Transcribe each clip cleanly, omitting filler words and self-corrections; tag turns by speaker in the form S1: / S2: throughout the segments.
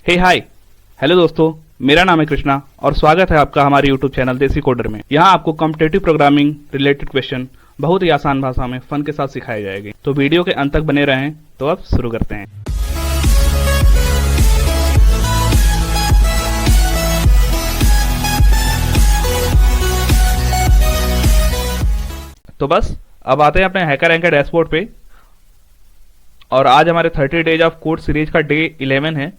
S1: हे hi hello दोस्तों, मेरा नाम है कृष्णा और स्वागत है आपका हमारे यूट्यूब चैनल देसी कोडर में। यहाँ आपको कॉम्पिटिटिव प्रोग्रामिंग रिलेटेड क्वेश्चन बहुत ही आसान भाषा में फन के साथ सिखाए जाएंगे। तो वीडियो के अंत तक बने रहें। तो अब शुरू करते हैं। तो बस अब आते हैं अपने हैकर रैंक के डैशबोर्ड पे और आज हमारे 30 डेज ऑफ कोड सीरीज का डे 11 है।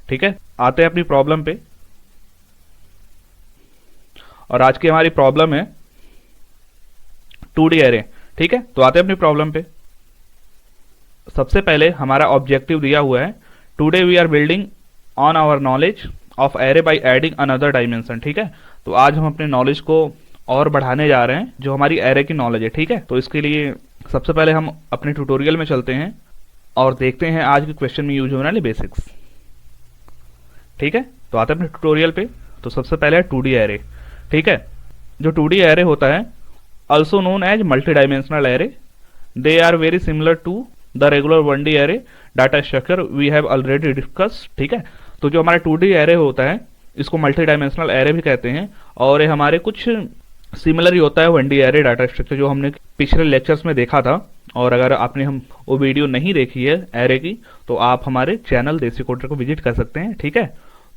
S1: ठीक है, आते हैं अपनी प्रॉब्लम पे और आज की हमारी प्रॉब्लम है 2D एरे। ठीक है, तो आते हैं अपनी प्रॉब्लम पे। सबसे पहले हमारा ऑब्जेक्टिव दिया हुआ है today we are building on our knowledge of array by adding another dimension. ठीक है, तो आज हम अपने नॉलेज को और बढ़ाने जा रहे हैं जो हमारी एरे की नॉलेज है। ठीक है, तो इसके लिए सबसे पहले हम अपने ट्यूटोरियल में चलते हैं और देखते हैं आज के क्वेश्चन में यूज होने वाले बेसिक्स। ठीक है, तो आते हैं अपने ट्यूटोरियल पे। तो सबसे पहले है 2D एरे। ठीक है, जो 2D एरे होता है also known as multi dimensional array, they are very similar to the regular 1D array data structure we have already discuss. ठीक है, तो जो हमारा 2D एरे होता है इसको मल्टी डायमेंशनल एरे भी कहते हैं और ये हमारे कुछ सिमिलर ही होता है 1D एरे डाटा स्ट्रक्चर जो हमने पिछले लेक्चर्स में देखा था। और अगर आपने हम वो वीडियो नहीं देखी है एरे की तो आप हमारे चैनल देसी कोडर को विजिट कर सकते हैं। ठीक है,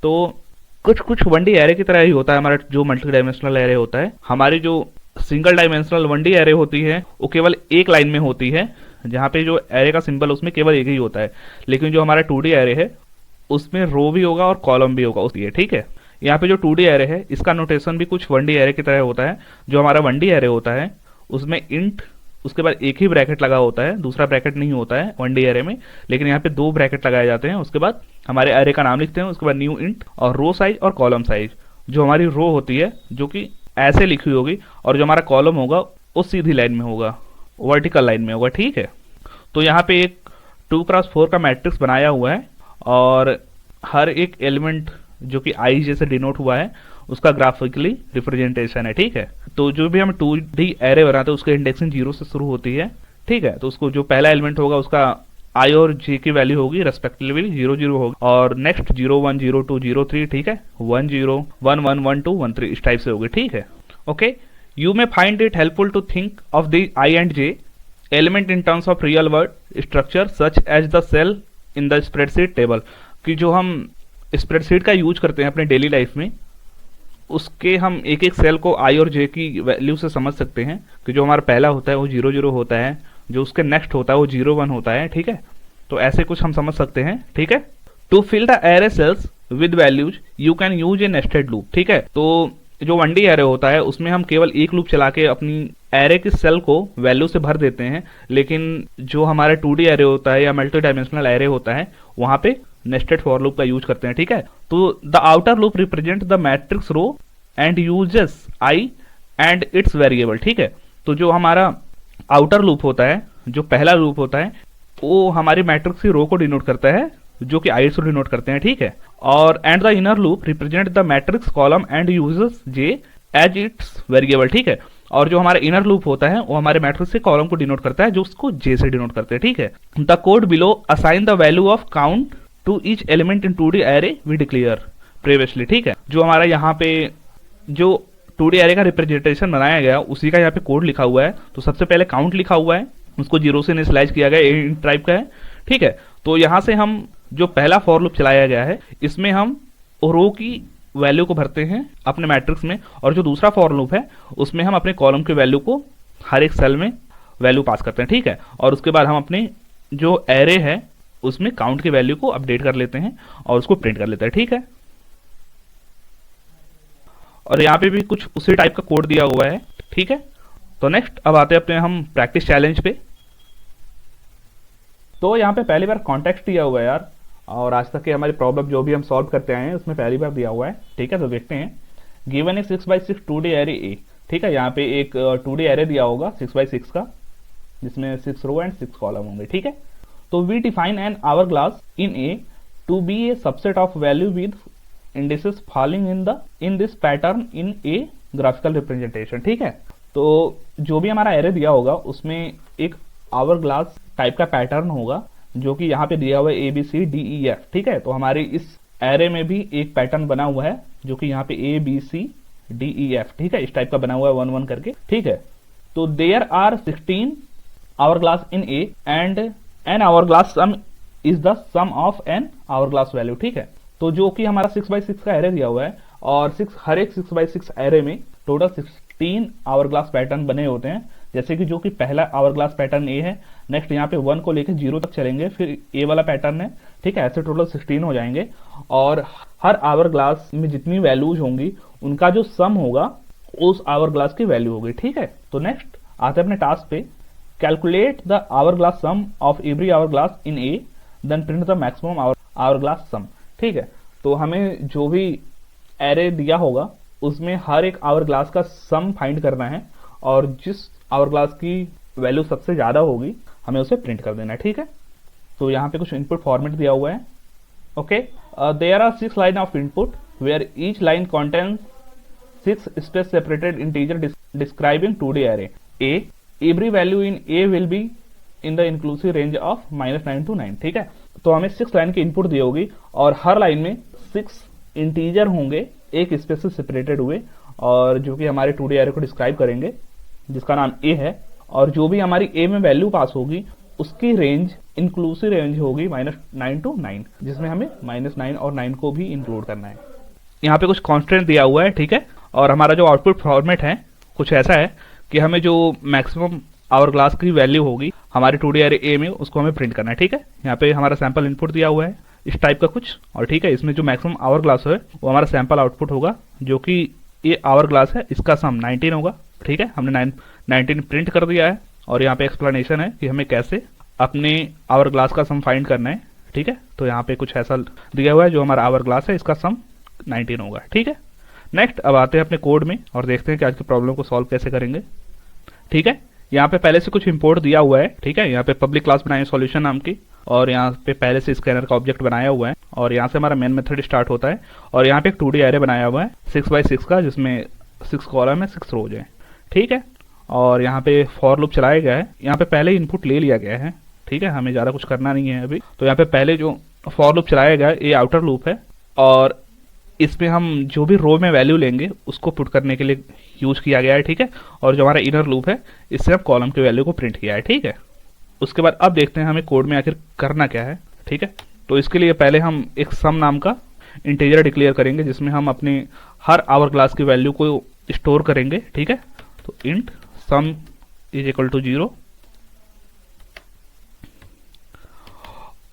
S1: तो कुछ 1D एरे की तरह ही होता है हमारा जो मल्टी डायमेंशनल एरे होता है। हमारी जो सिंगल डायमेंशनल 1D एरे होती है वो केवल एक लाइन में होती है, जहाँ पे जो एरे का सिंबल उसमें केवल एक ही होता है। लेकिन जो हमारा 2D एरे है उसमें रो भी होगा और कॉलम भी होगा उसकी। ठीक है, यहाँ पे जो 2D एरे है इसका नोटेशन भी कुछ 1D एरे की तरह होता है। जो हमारा 1D एरे होता है उसमें इंट उसके बाद एक ही ब्रैकेट लगा होता है, दूसरा ब्रैकेट नहीं होता है 1D एरे में, लेकिन यहाँ पे 2 ब्रैकेट लगाए जाते हैं। उसके बाद हमारे एरे का नाम लिखते हैं, उसके बाद न्यू इंट और रो साइज और कॉलम साइज। जो हमारी रो होती है जो कि ऐसे लिखी होगी और जो हमारा कॉलम होगा वो सीधी लाइन में होगा, वर्टिकल लाइन में होगा। ठीक है, तो यहाँ पे एक 2x4 का मैट्रिक्स बनाया हुआ है और हर एक एलिमेंट जो कि आई जैसे डिनोट हुआ है उसका ग्राफिकली रिप्रेजेंटेशन है। ठीक है, तो जो भी हम 2D एरे बनाते हैं उसकी इंडेक्सिंग 0 से शुरू होती है। ठीक है, तो उसको जो पहला एलिमेंट होगा उसका आई और जे की वैल्यू होगी रेस्पेक्टिवली 0 0 होगी और नेक्स्ट 0 1 0 2 0 3। ठीक है, 1 0 1 1 1 2 1 3 इस टाइप से होगी। ठीक है, okay, you may find it helpful to think of the i and j element in terms of real world structure such as the cell in the spreadsheet table. कि जो हम स्प्रेडशीट का यूज करते हैं अपने डेली लाइफ में उसके हम एक एक सेल को आई और जे की वैल्यू से समझ सकते हैं कि जो हमारा पहला होता है वो 0 0 होता है, जो उसके नेक्स्ट होता है वो 0 1 होता है। ठीक है, तो ऐसे कुछ हम समझ सकते हैं। ठीक है, to fill the array cells with values you can use a nested loop. ठीक है, तो जो 1D एरे होता है उसमें हम केवल एक लूप चला के अपनी एरे की सेल को वैल्यू से भर देते हैं, लेकिन जो हमारा 2D एरे होता है या मल्टी डायमेंशनल एरे होता है वहां पे नेस्टेड फॉर लूप का यूज करते हैं। ठीक है, तो the outer loop represent the matrix row and uses i and its variable. ठीक है, तो जो हमारा आउटर लूप होता है, जो पहला लूप होता है वो हमारी मैट्रिक्स की रो को डिनोट करता है जो कि आई से डिनोट करते हैं। ठीक है, और and the inner loop represent the matrix column and uses j as its variable. ठीक है, और जो हमारा इनर लूप होता है वो हमारे मैट्रिक्स के कॉलम को डिनोट करता है जो उसको जे से डिनोट करते हैं। ठीक है, the code below assign the value of count to each element in 2D array we declare previously. ठीक है, जो हमारा यहाँ पे जो 2D एरे का रिप्रेजेंटेशन बनाया गया उसी का यहाँ पे कोड लिखा हुआ है। तो सबसे पहले काउंट लिखा हुआ है, उसको 0 से इनिशियलाइज किया गया, इंट टाइप का है। ठीक है, तो यहाँ से हम जो पहला फॉर लूप चलाया गया है इसमें हम रो की वैल्यू को भरते हैं अपने मैट्रिक्स में और जो दूसरा फॉर लूप है उसमें हम अपने कॉलम की वैल्यू को हर एक सेल में वैल्यू पास करते हैं। ठीक है, और उसके बाद हम अपने जो एरे है उसमें काउंट की वैल्यू को अपडेट कर लेते हैं और उसको प्रिंट कर लेते हैं। ठीक है, और यहाँ पे भी कुछ उसी टाइप का कोड दिया हुआ है। ठीक है, तो नेक्स्ट अब आते हैं अपने हम प्रैक्टिस चैलेंज पे। तो यहाँ पे पहली बार कॉन्टेक्स्ट दिया हुआ है यार, और आज तक के हमारी प्रॉब्लम जो भी हम सॉल्व करते आए हैं उसमें पहली बार दिया हुआ है। ठीक है, तो देखते हैं। Given A 6x6 2D array A. ठीक है, यहाँ पे एक 2D एरे दिया होगा 6x6 का जिसमें 6 रो एंड 6 कॉलम होंगे। ठीक है, तो we define an hourglass in A to be a subset of value with indices falling in this pattern in a graphical representation. ठीक है, तो जो भी हमारा एरे दिया होगा उसमें एक आवर ग्लास टाइप का पैटर्न होगा जो कि यहाँ पे दिया हुआ है A B C D E F, ठीक है। तो हमारे इस एरे में भी एक पैटर्न बना हुआ है जो कि यहाँ पे A B C D E F, ठीक है, इस टाइप का बना हुआ है 1 1 करके, ठीक है। तो there are 16 hourglass in A and an hourglass sum is the sum of an hourglass value, ठीक है। तो जो कि हमारा 6x6 का एरे दिया हुआ है और हर एक 6x6 एरे में टोटल 16 आवर ग्लास पैटर्न बने होते हैं। जैसे कि जो कि पहला आवर ग्लास पैटर्न ए है, नेक्स्ट यहाँ पे 1 को लेकर 0 तक चलेंगे, फिर ए वाला पैटर्न है, ठीक है। ऐसे टोटल 16 हो जाएंगे और हर आवर ग्लास में जितनी वैल्यूज होंगी उनका जो सम होगा उस आवर ग्लास की वैल्यू होगी, ठीक है। तो नेक्स्ट आते हैं अपने टास्क पे। Calculate the hourglass sum of every hourglass in a then print the maximum hourglass sum, ठीक है। तो हमें जो भी एरे दिया होगा उसमें हर एक आवर ग्लास का सम फाइंड करना है और जिस आवर ग्लास की वैल्यू सबसे ज्यादा होगी हमें उसे प्रिंट कर देना है, ठीक है। तो यहाँ पे कुछ इनपुट फॉर्मेट दिया हुआ है, okay. There are 6 line of input where each line contains 6 space separated integer describing 2D array a, every value in a will be in the inclusive range of -9 to 9, ठीक है। तो हमें 6 line की input दी होगी और हर line में 6 integer होंगे एक स्पेस से सेपरेटेड हुए और जो कि हमारे 2D array को डिस्क्राइब करेंगे जिसका नाम a है। और जो भी हमारी a में वैल्यू पास होगी उसकी रेंज इंक्लूसिव रेंज होगी -9 to 9, जिसमें हमें -9 और 9 को भी इंक्लूड करना है। यहाँ पे कुछ कांस्टेंट दिया हुआ है, ठीक है। और हमारा जो आउटपुट फॉर्मेट है कुछ ऐसा है कि हमें जो मैक्सिमम आवर ग्लास की वैल्यू होगी हमारे 2D array ए में उसको हमें प्रिंट करना है, ठीक है। यहाँ पे हमारा सैंपल इनपुट दिया हुआ है इस टाइप का कुछ, और ठीक है इसमें जो मैक्सिमम आवर ग्लास है वो हमारा सैंपल आउटपुट होगा जो कि ये आवर ग्लास है, इसका सम 19 होगा, ठीक है। हमने 19 प्रिंट कर दिया है और यहाँ पे एक्सप्लेनेशन है कि हमें कैसे अपने आवर ग्लास का सम फाइंड करना है, ठीक है। तो यहाँ पे कुछ ऐसा दिया हुआ है जो हमारा आवर ग्लास है इसका सम 19 होगा, ठीक है। नेक्स्ट अब आते हैं अपने कोड में और देखते हैं कि आज की प्रॉब्लम को सॉल्व कैसे करेंगे, ठीक है। यहाँ पे पहले से कुछ इंपोर्ट दिया हुआ है, ठीक है। यहाँ पे पब्लिक क्लास बनाई है सॉल्यूशन नाम की और यहाँ पे पहले से स्कैनर का ऑब्जेक्ट बनाया हुआ है और यहाँ से हमारा मेन मेथड स्टार्ट होता है और यहाँ पे एक 2D array बनाया हुआ है 6x6 का जिसमें 6 कॉलम है 6 रोज है, ठीक है। और यहाँ पे फॉर लूप चलाया गया है, यहाँ पे पहले इनपुट ले लिया गया है, ठीक है। हमें ज़्यादा कुछ करना नहीं है अभी। तो यहाँ पे पहले जो फॉर लूप चलाया गया है ये आउटर लूप है और इसमें हम जो भी रो में वैल्यू लेंगे उसको पुट करने के लिए यूज किया गया है, ठीक है। और जो हमारा इनर लूप है इससे हम कॉलम की वैल्यू को प्रिंट किया है, ठीक है। उसके बाद अब देखते हैं हमें कोड में आखिर करना क्या है, ठीक है। तो इसके लिए पहले हम एक सम नाम का इंटीजर डिक्लेयर करेंगे जिसमें हम अपने हर आवर क्लास की वैल्यू को स्टोर करेंगे, ठीक है। तो int sum is equal to 0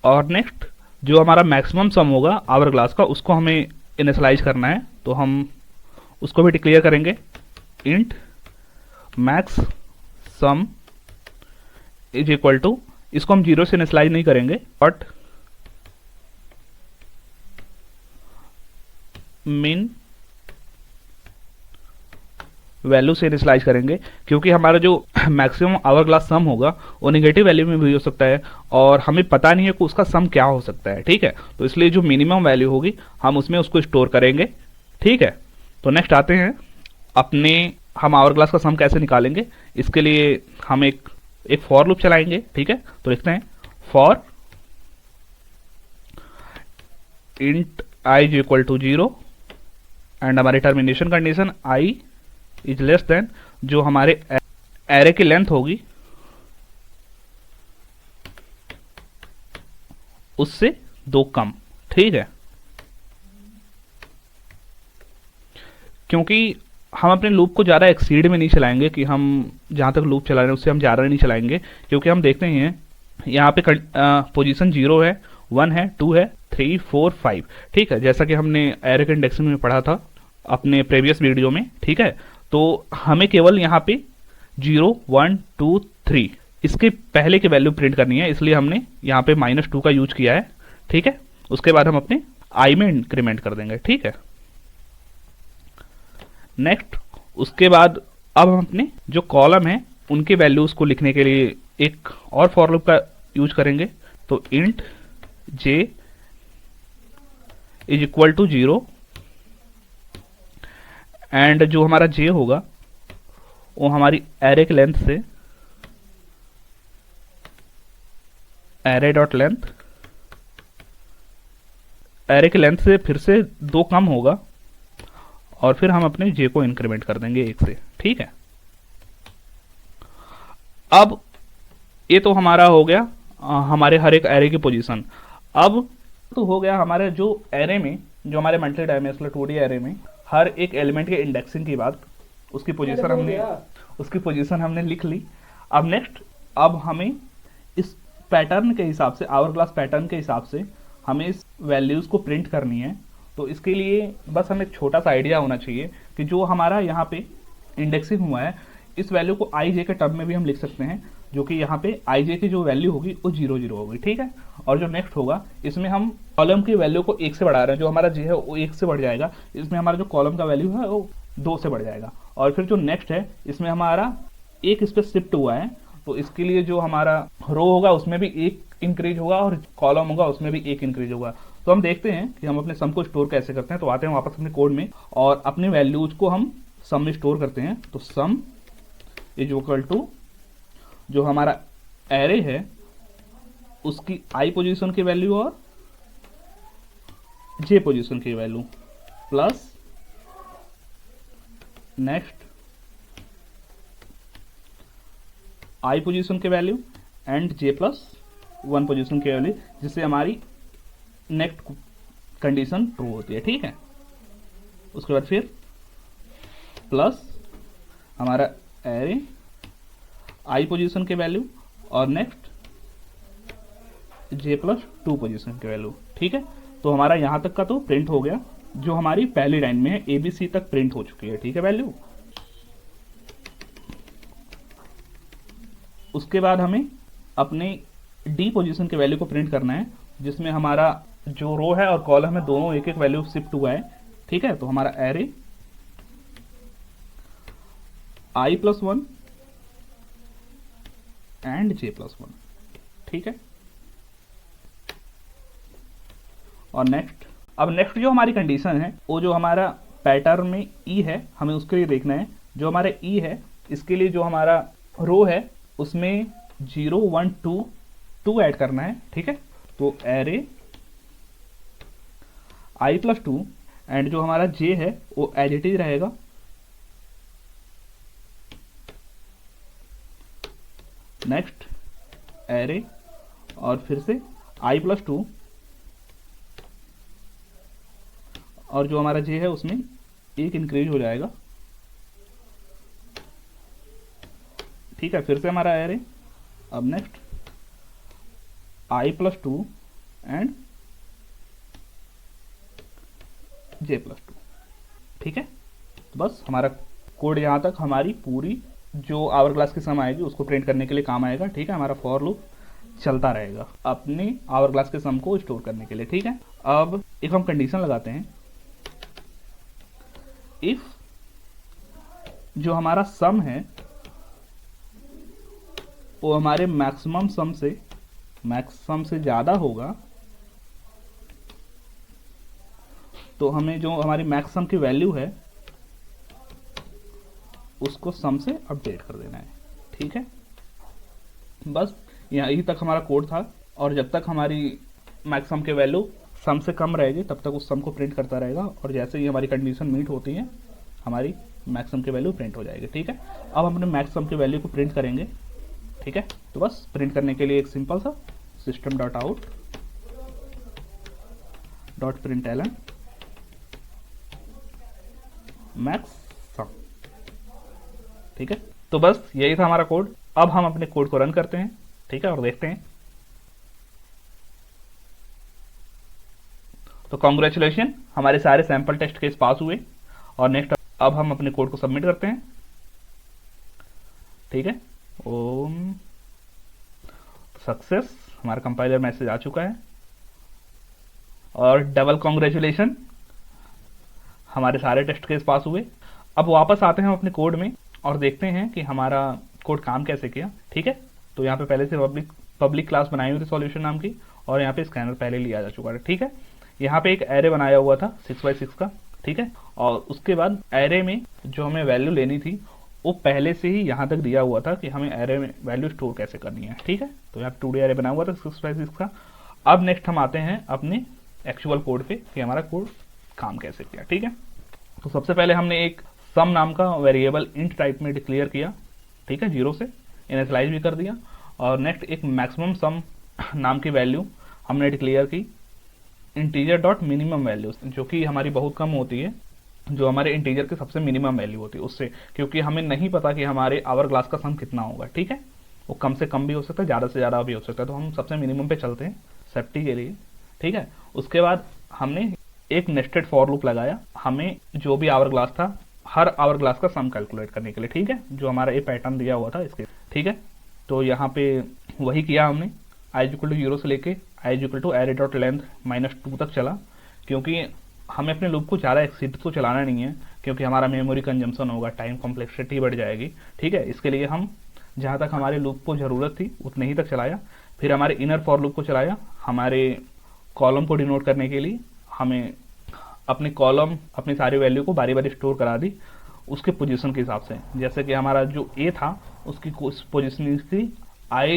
S1: और नेक्स्ट जो हमारा मैक्सिमम सम होगा आवर क्लास का उसको हमें इनिशियलाइज करना है, तो हम उसको भी डिक्लेयर करेंगे int max sum is equal to, इसको हम 0 से इनिशियलाइज नहीं करेंगे बट मिन वैल्यू से इनिशियलाइज करेंगे क्योंकि हमारा जो मैक्सिमम आवर ग्लास सम होगा वो नेगेटिव वैल्यू में भी हो सकता है और हमें पता नहीं है कि उसका सम क्या हो सकता है, ठीक है। तो इसलिए जो मिनिमम वैल्यू होगी हम उसमें उसको स्टोर करेंगे, ठीक है। तो नेक्स्ट आते हैं अपने हम आवर ग्लास का सम कैसे निकालेंगे। इसके लिए हम एक फॉर लूप चलाएंगे, ठीक है। तो लिखते हैं for int i is equal to 0 and हमारी termination condition i is less than जो हमारे एरे की लेंथ होगी उससे 2 कम, ठीक है। क्योंकि हम अपने लूप को ज़्यादा एक्सीड में नहीं चलाएंगे कि हम जहाँ तक लूप चला रहे हैं उससे हम ज़्यादा नहीं चलाएंगे क्योंकि हम देखते हैं यहाँ पे पोजीशन 0 है, 1 है, 2 है, 3, 4, 5, ठीक है। जैसा कि हमने एरे के इंडेक्सिंग में पढ़ा था अपने प्रीवियस वीडियो में, ठीक है। तो हमें केवल यहाँ पे 0, 1, 2, 3 इसके पहले की वैल्यू प्रिंट करनी है, इसलिए हमने यहाँ पे -2 का यूज किया है, ठीक है। उसके बाद हम अपने i में इंक्रीमेंट कर देंगे, ठीक है। नेक्स्ट उसके बाद अब हम अपने जो कॉलम है उनके वैल्यूज को लिखने के लिए एक और फॉर लूप का यूज करेंगे। तो int j is equal to 0 and जो हमारा j होगा वो हमारी एरे की लेंथ से एरे डॉट लेंथ, एरे की लेंथ से फिर से 2 कम होगा और फिर हम अपने जे को इंक्रीमेंट कर देंगे 1 से, ठीक है। अब ये तो हमारा हो गया हमारे हर एक एरे की पोजीशन। अब तो हो गया हमारे जो एरे में, जो हमारे मल्टी डायमेंशनल 2D एरे में हर एक एलिमेंट के इंडेक्सिंग की बात, उसकी पोजीशन हमने लिख ली। अब नेक्स्ट, अब हमें इस पैटर्न के हिसाब से, आवर क्लास पैटर्न के हिसाब से हमें इस वैल्यूज़ को प्रिंट करनी है। तो इसके लिए बस हमें एक छोटा सा आइडिया होना चाहिए कि जो हमारा यहाँ पे इंडेक्सिंग हुआ है, इस वैल्यू को आई जे के टर्म में भी हम लिख सकते हैं, जो कि यहाँ पे आई जे की जो वैल्यू होगी वो 0 0 होगी, ठीक है। और जो नेक्स्ट होगा, इसमें हम कॉलम की वैल्यू को 1 से बढ़ा रहे हैं, जो हमारा जे है वो 1 से बढ़ जाएगा, इसमें हमारा जो कॉलम का वैल्यू है वो 2 से बढ़ जाएगा। और फिर जो नेक्स्ट है, इसमें हमारा एक इस पर शिफ्ट हुआ है, तो इसके लिए जो हमारा रो होगा उसमें भी 1 इंक्रीज होगा और कॉलम होगा उसमें भी 1 इंक्रीज होगा। तो हम देखते हैं कि हम अपने सम को स्टोर कैसे करते हैं। तो आते हैं वापस अपने कोड में और अपनी वैल्यूज को हम सम में स्टोर करते हैं। तो सम इज इक्वल टू जो हमारा एरे है उसकी आई पोजीशन की वैल्यू और जे पोजीशन की value plus next I position की value and J plus 1 position की वैल्यू, जिससे हमारी नेक्स्ट कंडीशन ट्रू होती है, ठीक है। उसके बाद फिर प्लस हमारा एरे आई पोजीशन के वैल्यू और नेक्स्ट जे प्लस 2 पोजीशन के वैल्यू, ठीक है। तो हमारा यहां तक का तो प्रिंट हो गया, जो हमारी पहली लाइन में है ABC तक प्रिंट हो चुकी है, ठीक है, वैल्यू। उसके बाद हमें अपने डी पोजीशन के वैल्यू को प्रिंट करना है, जिसमें हमारा जो रो है और कॉलम है दोनों एक एक वैल्यू शिफ्ट हुआ है, ठीक है। तो हमारा array I plus 1 and J plus 1, ठीक है। और नेक्स्ट, अब नेक्स्ट जो हमारी कंडीशन है वो जो हमारा पैटर्न में ई है, हमें उसके लिए देखना है। जो हमारा ई है, इसके लिए जो हमारा रो है उसमें 0 1 2 ऐड करना है, ठीक है। तो एरे आई प्लस 2 एंड जो हमारा जे है वो एज इट इज रहेगा, नेक्स्ट एरे और फिर से आई प्लस 2 और जो हमारा जे है उसमें 1 इंक्रीज हो जाएगा, ठीक है। फिर से हमारा एरे, अब next I plus 2 and J plus 2, ठीक है। तो बस हमारा कोड यहाँ तक हमारी पूरी जो आवर क्लास की सम आएगी उसको प्रिंट करने के लिए काम आएगा, ठीक है। हमारा फॉर लूप चलता रहेगा अपने आवर क्लास के सम को स्टोर करने के लिए, ठीक है। अब एक हम कंडीशन लगाते हैं, इफ जो हमारा सम है वो हमारे मैक्सिमम सम से ज़्यादा होगा, तो हमें जो हमारी मैक्स सम की वैल्यू है उसको सम से अपडेट कर देना है, ठीक है। बस यहीं तक हमारा कोड था, और जब तक हमारी मैक्स सम की वैल्यू सम से कम रहेगी तब तक उस सम को प्रिंट करता रहेगा, और जैसे ही हमारी कंडीशन मीट होती है हमारी मैक्स सम की वैल्यू प्रिंट हो जाएगी, ठीक है। अब हम अपने मैक्स सम की वैल्यू को प्रिंट करेंगे, ठीक है। तो बस प्रिंट करने के लिए एक सिंपल सा system dot out dot println max sum, ठीक है। तो बस यही था हमारा कोड। अब हम अपने कोड को रन करते हैं, ठीक है, और देखते हैं। तो कॉन्ग्रेचुलेशन, हमारे सारे सैंपल टेस्ट केस पास हुए। और नेक्स्ट अब हम अपने कोड को सबमिट करते हैं, ठीक है। ओम सक्सेस, हमारा कंपाइलर मैसेज आ चुका है, और डबल कॉन्ग्रेचुलेशन, हमारे सारे टेस्ट केस पास हुए। अब वापस आते हैं हम अपने कोड में और देखते हैं कि हमारा कोड काम कैसे किया, ठीक है। तो यहाँ पे पहले से पब्लिक क्लास बनाई हुई थी सॉल्यूशन नाम की, और यहाँ पे स्कैनर पहले लिया जा चुका है, ठीक है। यहाँ पे एक एरे बनाया हुआ था 6 by 6 का, ठीक है। और उसके बाद एरे में जो हमें वैल्यू लेनी थी वो पहले से ही यहाँ तक दिया हुआ था कि हमें एरे में वैल्यू स्टोर कैसे करनी है, ठीक है। तो यहाँ 2D एरे बना हुआ था 6 बाई 6 का। अब नेक्स्ट हम आते हैं अपने एक्चुअल कोड पे कि हमारा कोड काम कैसे किया, ठीक है। तो सबसे पहले हमने एक सम नाम का वेरिएबल इंट टाइप में डिक्लेयर किया, ठीक है, 0 से इनिशियलाइज भी कर दिया। और नेक्स्ट एक मैक्सिमम सम नाम की वैल्यू हमने डिक्लेयर की इंटीजर डॉट मिनिमम वैल्यू, जो कि हमारी बहुत कम होती है, जो हमारे इंटीजर की सबसे मिनिमम वैल्यू होती है उससे, क्योंकि हमें नहीं पता कि हमारे आवर ग्लास का सम कितना होगा, ठीक है। वो कम से कम भी हो सकता है, ज़्यादा से ज़्यादा भी हो सकता है, तो हम सबसे मिनिमम पे चलते हैं सेफ्टी के लिए, ठीक है। उसके बाद हमने एक नेस्टेड फॉर लूप लगाया, हमें जो भी आवर ग्लास था हर आवर ग्लास का सम कैलकुलेट करने के लिए, ठीक है, जो हमारा ये पैटर्न दिया हुआ था इसके, ठीक है। तो यहाँ पे वही किया हमने, i इक्वल टू 0 से लेके i equal to array dot length -2 तक चला, क्योंकि हमें अपने लूप को ज़्यादा एक्सीड तो चलाना नहीं है, क्योंकि हमारा मेमोरी कंजम्पशन होगा, टाइम कॉम्प्लेक्सिटी बढ़ जाएगी, ठीक है। इसके लिए हम जहाँ तक हमारे लूप को ज़रूरत थी उतने ही तक चलाया। फिर हमारे इनर फॉर लूप को चलाया, हमारे कॉलम को डिनोट करने के लिए हमें अपने कॉलम अपनी सारी वैल्यू को बारी बारी स्टोर करा दी उसके पोजीशन के हिसाब से। जैसे कि हमारा जो ए था उसकी पोजीशन थी i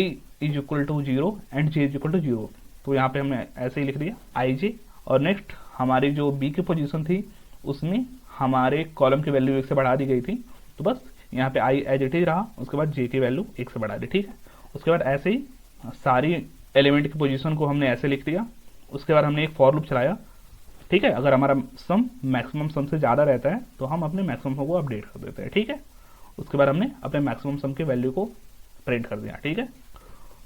S1: is equal to 0 and j is equal to 0, तो यहाँ पे हमने ऐसे ही लिख दिया आई जे। और नेक्स्ट हमारी जो बी की पोजीशन थी उसमें हमारे कॉलम की वैल्यू 1 से बढ़ा दी गई थी, तो बस यहाँ पे आई एज इट इज रहा, उसके बाद जे की वैल्यू 1 से बढ़ा दी, ठीक है। उसके बाद ऐसे ही सारी एलिमेंट की पोजीशन को हमने ऐसे लिख दिया। उसके बाद हमने एक फॉर लूप चलाया, ठीक है। अगर हमारा सम मैक्सिमम सम से ज़्यादा रहता है तो हम अपने मैक्सिमम सम को अपडेट कर देते हैं, ठीक है। उसके बाद हमने अपने मैक्सिमम सम की वैल्यू को प्रिंट कर दिया, ठीक है।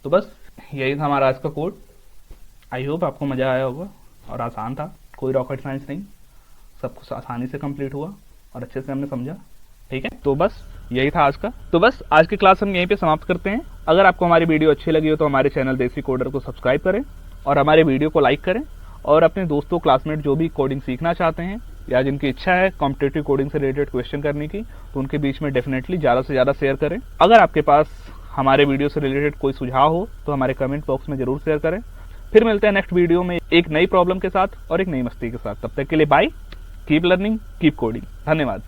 S1: तो बस यही था हमारा आज का कोड। आई होप आपको मज़ा आया होगा और आसान था, कोई रॉकेट साइंस नहीं, सब कुछ आसानी से कंप्लीट हुआ और अच्छे से हमने समझा, ठीक है। तो बस यही था आज का। तो बस आज की क्लास हम यहीं पे समाप्त करते हैं। अगर आपको हमारी वीडियो अच्छी लगी हो तो हमारे चैनल देसी कोडर को सब्सक्राइब करें और हमारे वीडियो को लाइक करें, और अपने दोस्तों क्लासमेट जो भी कोडिंग सीखना चाहते हैं या जिनकी इच्छा है कॉम्पिटिटिव कोडिंग से रिलेटेड क्वेश्चन करने की, तो उनके बीच में डेफिनेटली ज़्यादा से ज़्यादा शेयर करें। अगर आपके पास हमारे वीडियो से रिलेटेड कोई सुझाव हो तो हमारे कमेंट बॉक्स में जरूर शेयर करें। फिर मिलते हैं नेक्स्ट वीडियो में एक नई प्रॉब्लम के साथ और एक नई मस्ती के साथ। तब तक के लिए bye, keep learning, keep coding. धन्यवाद।